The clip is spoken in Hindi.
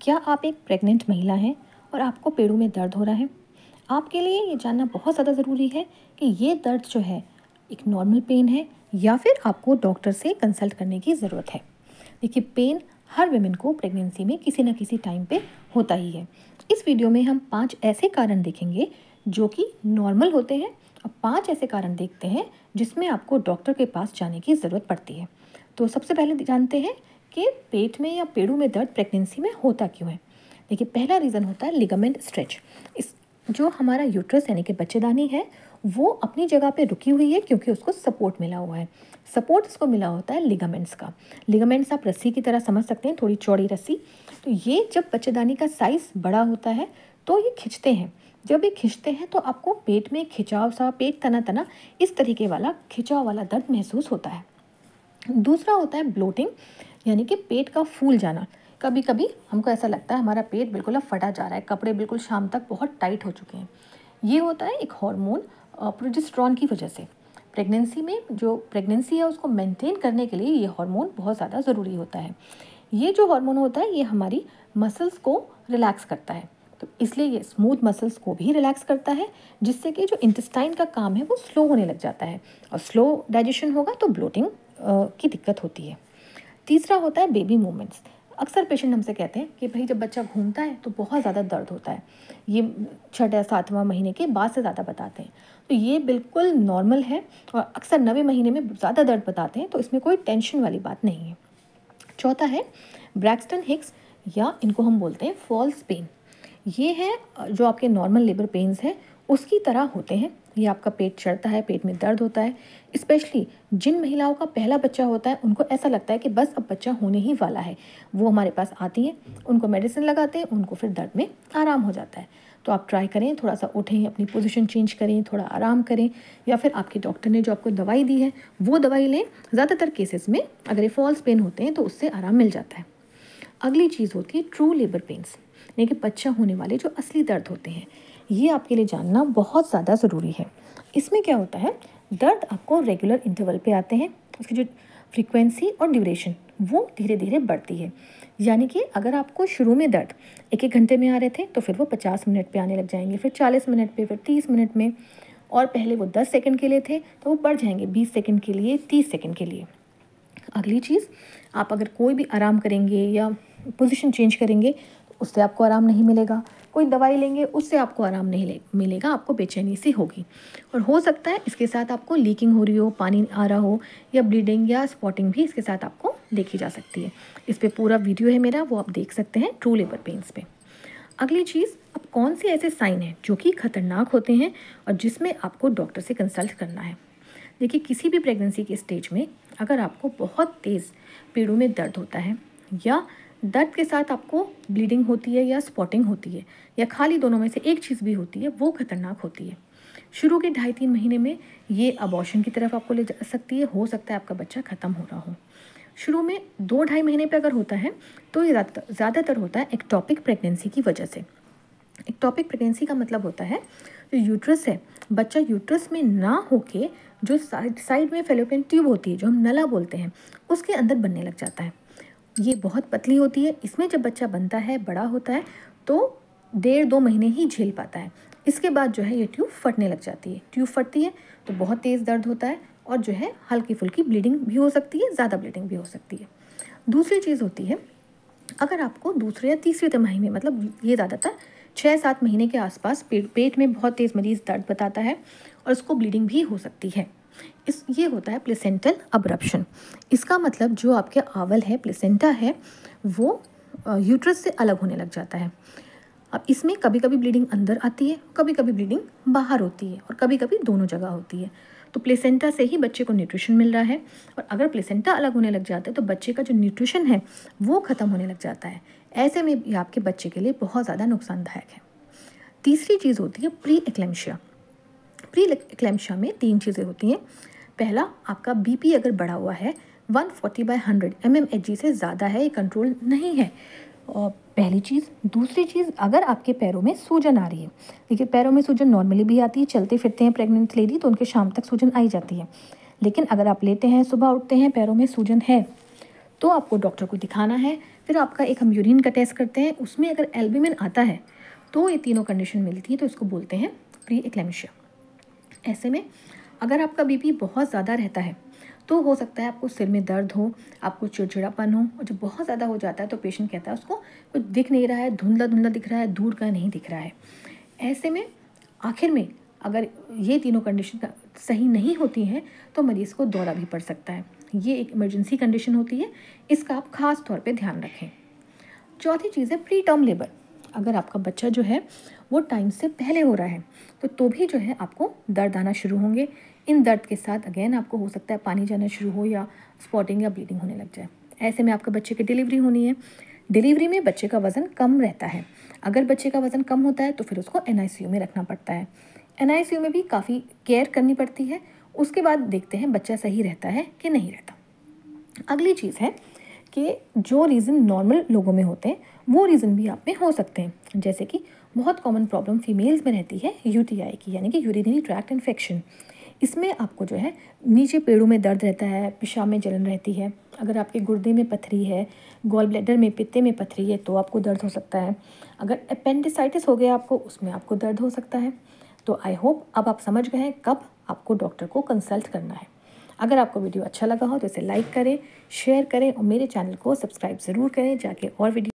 क्या आप एक प्रेग्नेंट महिला हैं और आपको पेड़ों में दर्द हो रहा है? आपके लिए ये जानना बहुत ज़्यादा ज़रूरी है कि ये दर्द जो है एक नॉर्मल पेन है या फिर आपको डॉक्टर से कंसल्ट करने की ज़रूरत है। देखिए, पेन हर विमेन को प्रेगनेंसी में किसी न किसी टाइम पे होता ही है। इस वीडियो में हम 5 ऐसे कारण देखेंगे जो कि नॉर्मल होते हैं और 5 ऐसे कारण देखते हैं जिसमें आपको डॉक्टर के पास जाने की ज़रूरत पड़ती है। तो सबसे पहले जानते हैं कि पेट में या पेड़ों में दर्द प्रेगनेंसी में होता क्यों है। देखिए, पहला रीज़न होता है लिगामेंट स्ट्रेच। इस जो हमारा यूट्रस यानी कि बच्चेदानी है वो अपनी जगह पे रुकी हुई है क्योंकि उसको सपोर्ट मिला हुआ है। सपोर्ट इसको मिला होता है लिगामेंट्स का। लिगामेंट्स आप रस्सी की तरह समझ सकते हैं, थोड़ी चौड़ी रस्सी। तो ये जब बच्चेदानी का साइज़ बड़ा होता है तो ये खिंचते हैं। जब ये खिंचते हैं तो आपको पेट में खिंचाव सा, पेट तना तना इस तरीके वाला खिंचाव वाला दर्द महसूस होता है। दूसरा होता है ब्लोटिंग, यानी कि पेट का फूल जाना। कभी कभी हमको ऐसा लगता है हमारा पेट बिल्कुल अब फटा जा रहा है, कपड़े बिल्कुल शाम तक बहुत टाइट हो चुके हैं। ये होता है एक हार्मोन प्रोजेस्टेरॉन की वजह से। प्रेगनेंसी में जो प्रेगनेंसी है उसको मेंटेन करने के लिए ये हार्मोन बहुत ज़्यादा ज़रूरी होता है। ये जो हार्मोन होता है ये हमारी मसल्स को रिलैक्स करता है, तो इसलिए ये स्मूथ मसल्स को भी रिलैक्स करता है, जिससे कि जो इंटेस्टाइन का काम है वो स्लो होने लग जाता है और स्लो डाइजेशन होगा तो ब्लोटिंग की दिक्कत होती है। तीसरा होता है बेबी मूवमेंट्स। अक्सर पेशेंट हमसे कहते हैं कि भाई जब बच्चा घूमता है तो बहुत ज़्यादा दर्द होता है। ये 6-7वां महीने के बाद से ज़्यादा बताते हैं, तो ये बिल्कुल नॉर्मल है और अक्सर 9वें महीने में ज़्यादा दर्द बताते हैं, तो इसमें कोई टेंशन वाली बात नहीं है। चौथा है ब्रैक्सटन हिक्स, या इनको हम बोलते हैं फॉल्स पेन। ये है जो आपके नॉर्मल लेबर पेन्स हैं उसकी तरह होते हैं। ये आपका पेट चढ़ता है, पेट में दर्द होता है। स्पेशली जिन महिलाओं का पहला बच्चा होता है उनको ऐसा लगता है कि बस अब बच्चा होने ही वाला है। वो हमारे पास आती हैं, उनको मेडिसिन लगाते हैं, उनको फिर दर्द में आराम हो जाता है। तो आप ट्राई करें, थोड़ा सा उठें, अपनी पोजीशन चेंज करें, थोड़ा आराम करें, या फिर आपके डॉक्टर ने जो आपको दवाई दी है वो दवाई लें। ज़्यादातर केसेस में अगर ये फॉल्स पेन होते हैं तो उससे आराम मिल जाता है। अगली चीज़ होती है ट्रू लेबर पेन्स, यानी कि बच्चा होने वाले जो असली दर्द होते हैं। ये आपके लिए जानना बहुत ज़्यादा ज़रूरी है। इसमें क्या होता है, दर्द आपको रेगुलर इंटरवल पे आते हैं। उसकी जो फ्रीक्वेंसी और ड्यूरेशन वो धीरे धीरे बढ़ती है। यानी कि अगर आपको शुरू में दर्द 1-1 घंटे में आ रहे थे तो फिर वो 50 मिनट पे आने लग जाएंगे, फिर 40 मिनट पे, फिर 30 मिनट में, और पहले वो 10 सेकंड के लिए थे तो वो बढ़ जाएंगे 20 सेकंड के लिए, 30 सेकंड के लिए। अगली चीज़, आप अगर कोई भी आराम करेंगे या पोजीशन चेंज करेंगे तो उससे आपको आराम नहीं मिलेगा। कोई दवाई लेंगे उससे आपको आराम नहीं मिलेगा, आपको बेचैनी सी होगी। और हो सकता है इसके साथ आपको लीकिंग हो रही हो, पानी आ रहा हो, या ब्लीडिंग या स्पॉटिंग भी इसके साथ आपको देखी जा सकती है। इस पर पूरा वीडियो है मेरा, वो आप देख सकते हैं ट्रू लेबर पेन्स पे। अगली चीज़, अब कौन से ऐसे साइन हैं जो कि खतरनाक होते हैं और जिसमें आपको डॉक्टर से कंसल्ट करना है। देखिए, किसी भी प्रेगनेंसी के स्टेज में अगर आपको बहुत तेज़ पेड़ों में दर्द होता है या दर्द के साथ आपको ब्लीडिंग होती है या स्पॉटिंग होती है या खाली दोनों में से एक चीज़ भी होती है, वो खतरनाक होती है। शुरू के 2.5-3 महीने में ये अबॉर्शन की तरफ आपको ले जा सकती है। हो सकता है आपका बच्चा ख़त्म हो रहा हो। शुरू में 2-2.5 महीने पे अगर होता है तो ये ज़्यादातर होता है एक्टोपिक प्रेगनेंसी की वजह से। एक्टोपिक प्रेगनेंसी का मतलब होता है जो यूट्रस है, बच्चा यूट्रस में ना होके जो साइड में फेलोपियन ट्यूब होती है, जो हम नला बोलते हैं, उसके अंदर बनने लग जाता है। ये बहुत पतली होती है। इसमें जब बच्चा बनता है, बड़ा होता है, तो 1.5-2 महीने ही झेल पाता है। इसके बाद जो है ये ट्यूब फटने लग जाती है। ट्यूब फटती है तो बहुत तेज़ दर्द होता है और जो है हल्की फुल्की ब्लीडिंग भी हो सकती है, ज़्यादा ब्लीडिंग भी हो सकती है। दूसरी चीज़ होती है, अगर आपको दूसरे या तीसरे तिमाही में, मतलब ये ज़्यादातर 6-7 महीने के आसपास पेट में बहुत तेज़ मरीज़ दर्द बताता है और उसको ब्लीडिंग भी हो सकती है। ये होता है प्लेसेंटल अब्रप्शन। इसका मतलब जो आपके आवल है, प्लेसेंटा है, वो यूट्रस से अलग होने लग जाता है। अब इसमें कभी कभी ब्लीडिंग अंदर आती है, कभी कभी ब्लीडिंग बाहर होती है, और कभी कभी दोनों जगह होती है। तो प्लेसेंटा से ही बच्चे को न्यूट्रिशन मिल रहा है, और अगर प्लेसेंटा अलग होने लग जाता है तो बच्चे का जो न्यूट्रिशन है वो ख़त्म होने लग जाता है। ऐसे में ये आपके बच्चे के लिए बहुत ज़्यादा नुकसानदायक है। तीसरी चीज़ होती है प्री एक्लेम्शिया। प्री एक्लेम्शिया में 3 चीज़ें होती हैं। पहला, आपका बीपी अगर बढ़ा हुआ है 140/100 mmHg से ज़्यादा है, ये कंट्रोल नहीं है, और पहली चीज़। दूसरी चीज़, अगर आपके पैरों में सूजन आ रही है। देखिए, पैरों में सूजन नॉर्मली भी आती है, चलते फिरते हैं प्रेग्नेंट लेडी तो उनके शाम तक सूजन आई जाती है। लेकिन अगर आप लेटे हैं, सुबह उठते हैं, पैरों में सूजन है, तो आपको डॉक्टर को दिखाना है। फिर आपका एक हम यूरिन का टेस्ट करते हैं, उसमें अगर एल्ब्यूमिन आता है तो ये तीनों कंडीशन मिलती है, तो इसको बोलते हैं प्री एक्लेम्शिया। ऐसे में अगर आपका बीपी बहुत ज़्यादा रहता है तो हो सकता है आपको सिर में दर्द हो, आपको चिड़चिड़ापन हो, और जब बहुत ज़्यादा हो जाता है तो पेशेंट कहता है उसको कुछ दिख नहीं रहा है, धुंधला धुंधला दिख रहा है, दूर का नहीं दिख रहा है। ऐसे में आखिर में अगर ये तीनों कंडीशन सही नहीं होती हैं तो मरीज़ को दौरा भी पड़ सकता है। ये एक इमरजेंसी कंडीशन होती है, इसका आप ख़ास तौर पे ध्यान रखें। चौथी चीज़ है प्री टर्म लेबर। अगर आपका बच्चा जो है वो टाइम से पहले हो रहा है तो भी जो है आपको दर्द आना शुरू होंगे। इन दर्द के साथ अगेन आपको हो सकता है पानी जाना शुरू हो या स्पॉटिंग या ब्लीडिंग होने लग जाए। ऐसे में आपके बच्चे की डिलीवरी होनी है। डिलीवरी में बच्चे का वज़न कम रहता है। अगर बच्चे का वज़न कम होता है तो फिर उसको NICU में रखना पड़ता है। NICU में भी काफ़ी केयर करनी पड़ती है। उसके बाद देखते हैं बच्चा सही रहता है कि नहीं रहता। अगली चीज़ है कि जो रीज़न नॉर्मल लोगों में होते हैं वो रीज़न भी आप में हो सकते हैं। जैसे कि बहुत कॉमन प्रॉब्लम फीमेल्स में रहती है UTI की, यानी कि यूरिनरी ट्रैक्ट इन्फेक्शन। इसमें आपको जो है नीचे पेड़ों में दर्द रहता है, पेशाब में जलन रहती है। अगर आपके गुर्दे में पथरी है, गॉल ब्लैडर में पित्ते में पथरी है तो आपको दर्द हो सकता है। अगर अपेंडिसाइटिस हो गया आपको, उसमें आपको दर्द हो सकता है। तो आई होप अब आप समझ गए हैं कब आपको डॉक्टर को कंसल्ट करना है। अगर आपको वीडियो अच्छा लगा हो तो इसे लाइक करें, शेयर करें और मेरे चैनल को सब्सक्राइब ज़रूर करें, जाके और वीडियो